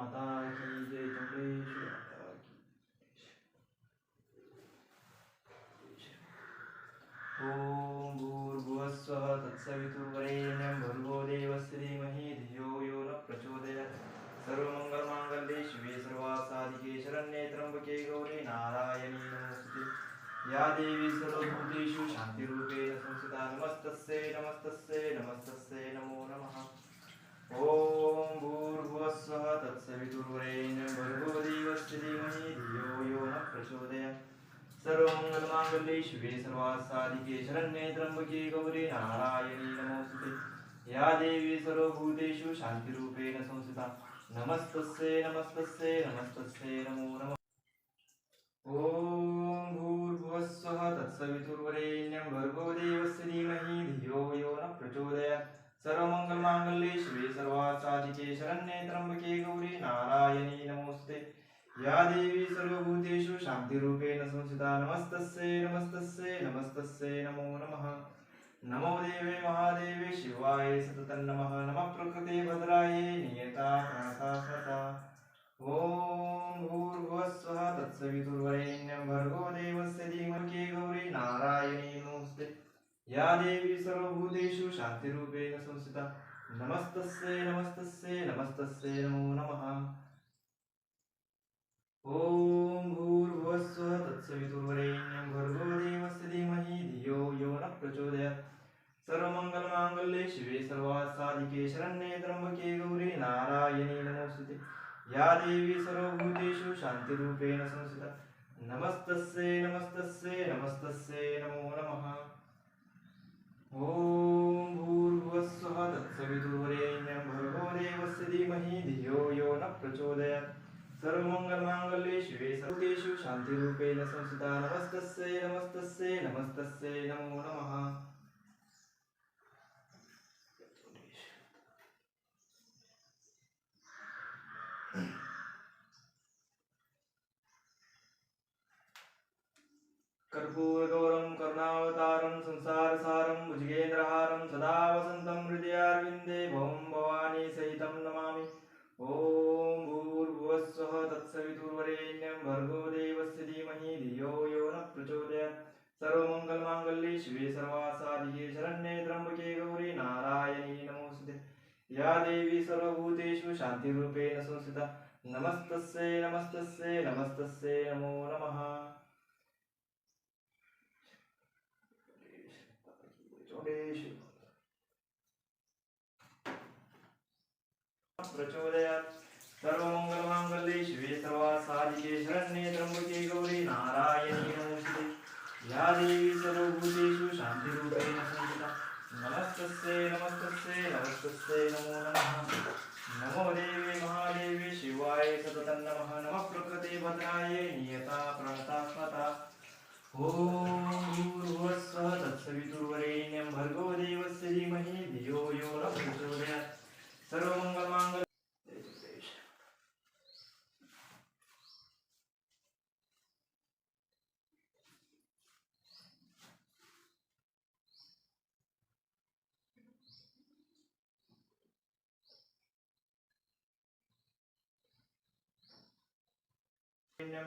माता की जय, चंद्रेश्वरी माता की जय। ओम भूर्भुवस्सुः तत्सवितुर्वरेण्यं भर्गो देवस्य धीमहि धियो यो न प्रचोदयात्। सर्वमंगलमांगल्ये शिवे सर्वासाधिके शरण्ये त्र्यंबके गौरी नारायणी नमोस्तुते। या देवी सर्वभूतेषु शान्तिरूपेण संस्थिता नमस्तस्यै नमस्तस्यै नमस्तस्यै नमो नमः। ओम भूर्भुवस्सुः तत्सवितुर्वरेण्यं भर्गो देवस्य धीमहि धियो यो नः प्रचोदयात्। सर्वमंगलमांगल्ये शिवे सर्वासाधिके शरण्ये त्र्यंबके गौरी नारायणी नमोस्तुते। या देवी सर्वभूतेषु शान्तिरूपेण संस्थिता नमस्तस्यै नमस्तस्यै नमस्तस्यै नमो नमः। ओम भूर्भुवस्सुः तत्सवितुर्वरेण्यं भर्गो देवस्य धीमहि धियो यो नः प्रचोदयात्। सर्वमंगलमांगल्ये शिवे सर्वासाधिके शरण्ये त्र्यंबके गौरी नारायणी नमोस्तुते। या देवी सर्वभूतेषु शान्तिरूपेण संस्थिता नमस्तस्यै नमस्तस्यै नमस्तस्यै नमो नमः। नमो देवे महादेवे शिवाय सततं नमः। नमः प्रकृते भद्राय नियता प्रणता स्मृता। ओम भूर्भुवस्सुः तत्सवितुर्वरेण्यं भर्गो देवस्य धीमहि गौरी नारायणी नमोस्तुते। या देवी सर्वभूतेषु शान्तिरूपेण संस्थिता नमस्तस्यै नमस्तस्यै नमस्तस्यै नमो नमः। ओम भूर्भुवस्सुः तत्सवितुर्वरेण्यं भर्गो देवस्य धीमहि धियो यो नः प्रचोदयात्। सर्वमंगलमांगल्ये शिवे सर्वासाधिके शरण्ये त्र्यंबके गौरी नारायणी नमोस्तुते। या देवी सर्वभूतेषु शान्तिरूपेण संस्थिता नमस्तस्यै नमस्तस्यै नमस्तस्यै नमो नमः। ओम भूर्भुवस्सुः तत्सवितुर्वरेण्यं भर्गो देवस्य धीमहि धियो यो नः प्रचोदयात्। सर्वमंगलमांगल्ये शिवे सर्वभूतेषु शान्तिरूपेण संस्थिता नमस्तस्यै नमस्तस्यै नमस्तस्यै नमो नमः। कर्पूरगौरं करुणावतारं संसारसारं भुजगेन्द्रहारं सदा वसन्तं हृदयारविन्दे भवं भवानी सहितं नमामि। ओम भूर्भुवस्सुः तत्सवितुर्वरेण्यं भर्गो देवस्य धीमहि धियो यो नः प्रचोदयात्। सर्वमंगलमांगल्ये शिवे सर्वासाधिके शरण्ये त्र्यंबके गौरी नारायणी नमोस्तुते। या देवी सर्वभूतेषु शान्तिरूपेण संस्थिता नमस्तस्यै नमस्तस्यै नमस्तस्यै नमो नमः। प्रचोदयात्। सर्वमंगलमांगल्ये शिवे सर्वासाधिके शरण्ये त्र्यंबके गौरी नारायणी नमोस्तुते। या देवी सर्वभूतेषु शान्तिरूपेण संस्थिता नमस्तस्यै नमस्तस्यै नमस्तस्यै नमो नमः। नमो देवे महादेवे शिवाय सततं नमः। नमः प्रकृते भद्राय नियता प्रणता स्मृता। ओम भूर्भुवस्सुः तत्सवितुर्वरेण्यं भर्गो देवस्य धीमहि धियो यो नः प्रचोदयात्। सर्वमंगलमांगल्ये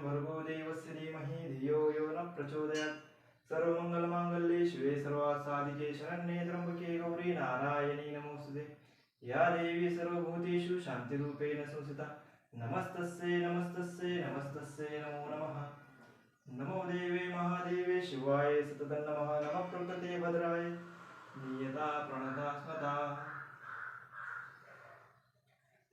भर्गो देवस्य धीमहि धियो यो नः प्रचोदयात्। सर्वमंगलमांगल्ये शिवे सर्वासाधिके शरण्ये त्र्यंबके गौरी नारायणी नमोस्तुते। या देवी सर्वभूतेषु शान्तिरूपेण संस्थिता नमस्तस्यै नमस्तस्यै नमस्तस्यै नमो नमः। नमो देवे महादेवे शिवाय सततं नमः। नमः प्रकृते भद्राय नियता प्रणता स्मृता।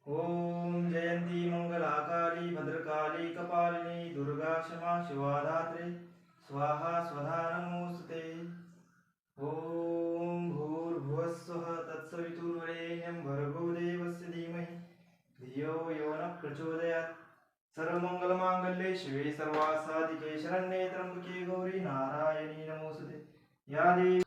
ओम जयंती मंगलाकाली भद्रकाली कपालिनी दुर्गा क्षमा शिवा धात्री स्वाहा स्वधा नमोस्तुते। ओम भूर्भुवस्सुः तत्सवितुर्वरेण्यं भर्गो देवस्य धीमहि धियो यो नः प्रचोदयात्। सर्वमंगलमांगल्ये शिवे सर्वासाधिके शरण्ये त्र्यंबके गौरी नारायणी नमोस्तुते। या देवी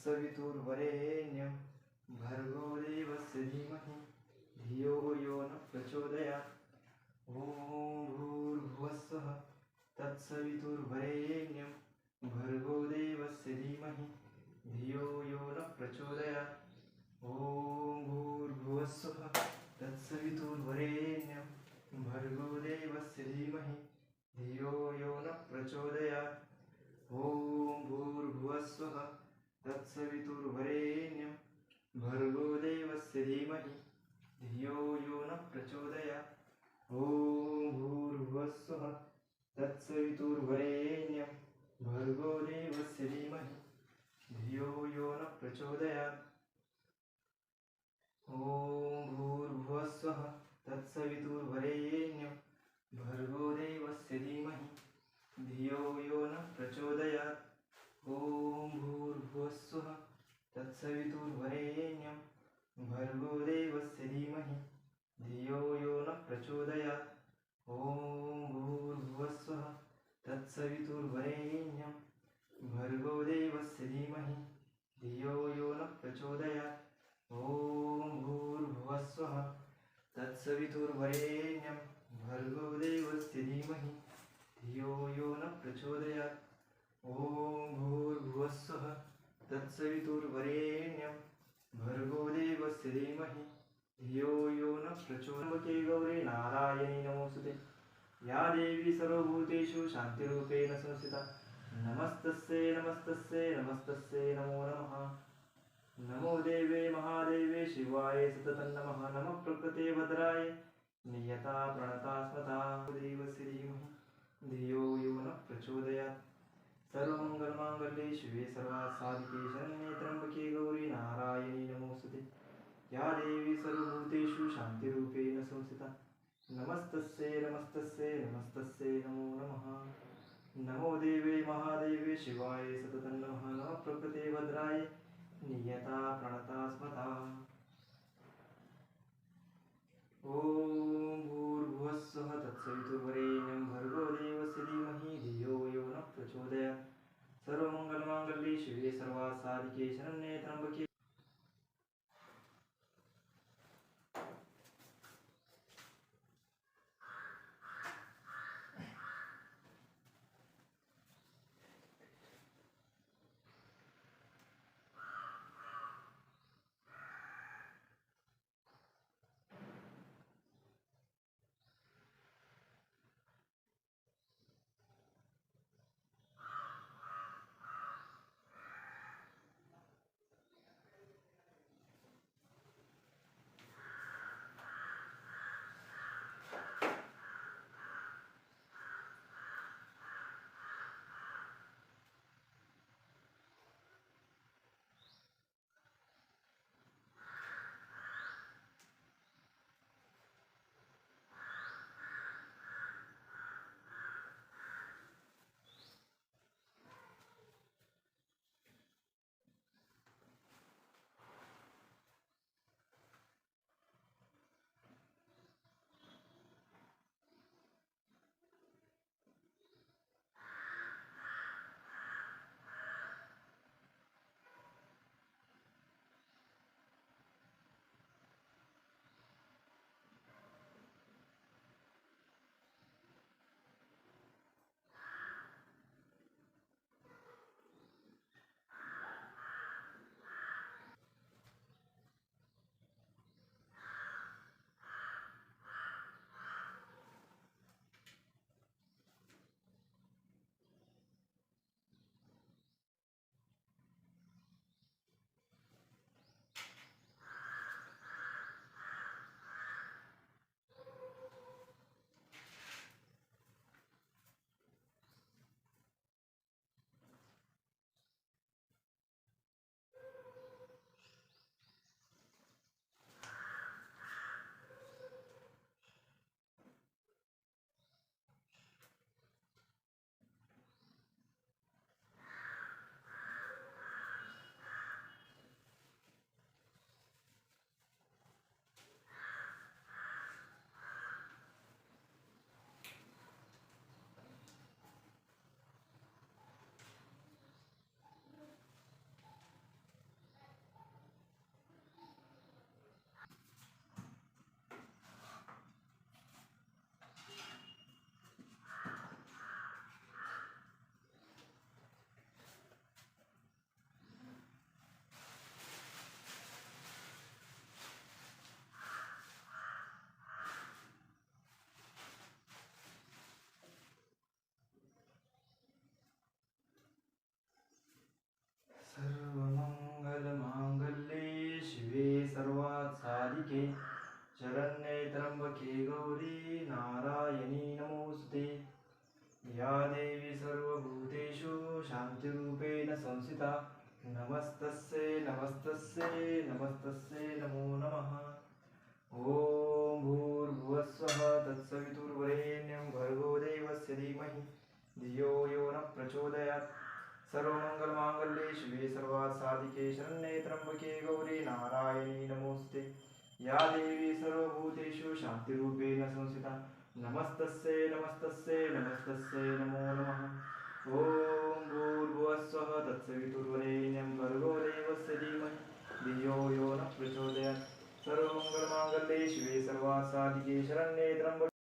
तत्सवितुर्वरेण्यं भर्गो देवस्य धीमहि धियो यो न प्रचोदयात् ॐ भूर्भुवस्सुः तत्सवितुर्वरेण्यं भर्गो देवस्य धीमहि धियो यो न प्रचोदयात् ॐ भूर्भुवस्सुः तत्सवितुर्वरेण्यं भर्गो देवस्य धीमहि धियो यो न प्रचोदयात् ॐ भूर्भुवस्सुः तत्सवितुर्वरेण्यं भर्गो देवस्य धीमहि धियो यो न प्रचोदयात् ॐ भूर्भुवस्सुः तत्सवितुर्वरेण्यं भर्गो देवस्य धीमहि धियो यो न प्रचोदयात् ॐ भूर्भुवस्सुः तत्सवितुर्वरेण्यं भर्गो देवस्य धीमहि धियो यो न प्रचोदयात् ॐ भूर्भुवस्सुः तत्सवितुर्वरेण्यं भर्गो देवस्य धीमहि धियो यो न प्रचोदयात् ॐ भूर्भुवस्सुः तत्सवितुर्वरेण्यं भर्गो देवस्य धीमहि धियो यो न प्रचोदयात् ॐ भूर्भुवस्सुः तत्सवितुर्वरेण्यं भर्गो देवस्य धीमहि धियो यो न प्रचोदयात् ॐ भूर्भुवस्सुः तत्सवितुर्वरेण्यं भर्गो देवस्य धीमहि धियो यो न प्रचोदयात् गौरी नारायणी नमोस्तुते या देवी सर्वभूतेषु शान्तिरूपेण संस्थिता नमस्तस्यै नमस्तस्यै नमस्तस्यै नमो नमः नमो देवे महादेवे शिवाय सततं नमः नमः प्रकृते भद्राय नियता प्रणता स्मता देवस्य धीमहि धियो यो न प्रचोदयात् सर्वमङ्गलमाङ्गल्ये शिवे सर्वासाधिके शरण्ये त्र्यम्बके गौरी नारायणी नमोस्तुते या देवी सर्वभूतेषु शान्तिरूपेण संस्थिता नमस्तस्यै नमस्तस्यै नमस्तस्यै नमो नमः नमो देवे महादेवे शिवाय सततं नमः नमः प्रकृते भद्राय नियता प्रणता स्मता ॐ भूर्भुवस्सुः तत्सवितुर्वरेण्यं भर्गो देवस्य धीमहि धियो यो न प्रचोदयात् सर्वमङ्गलमाङ्गल्ये शिवे सर्वासाधिके शरण्ये त्र्यम्बके त्र्यंबके गौरी नारायणी नमोस्तुते या देवी सर्वभूतेषु शान्तिरूपेण संस्थिता नमस्तस्यै नमस्तस्यै नमस्तस्यै नमो नमः ॐ भूर्भुवस्वः तत्सवितुर्वरेण्यं भर्गो देवस्य धीमहि धियो यो न प्रचोदयात् सर्वमङ्गलमाङ्गल्ये शिवे सर्वासाधिके शरण्ये त्र्यंबके गौरी नारायणी नमोस्तुते या देवी सर्वभूतेषु शान्तिरूपेण संस्थिता नमस्तस्यै नमस्तस्यै नमस्तस्यै नमो नमः ॐ भूर्भुवस्वः तत्सवितुर्वरेण्यं भर्गो देवस्य धीमहि धियो यो न प्रचोदयात् सर्वमङ्गलमाङ्गल्ये शिवे सर्वासाधिके शरण्ये त्र्यंबके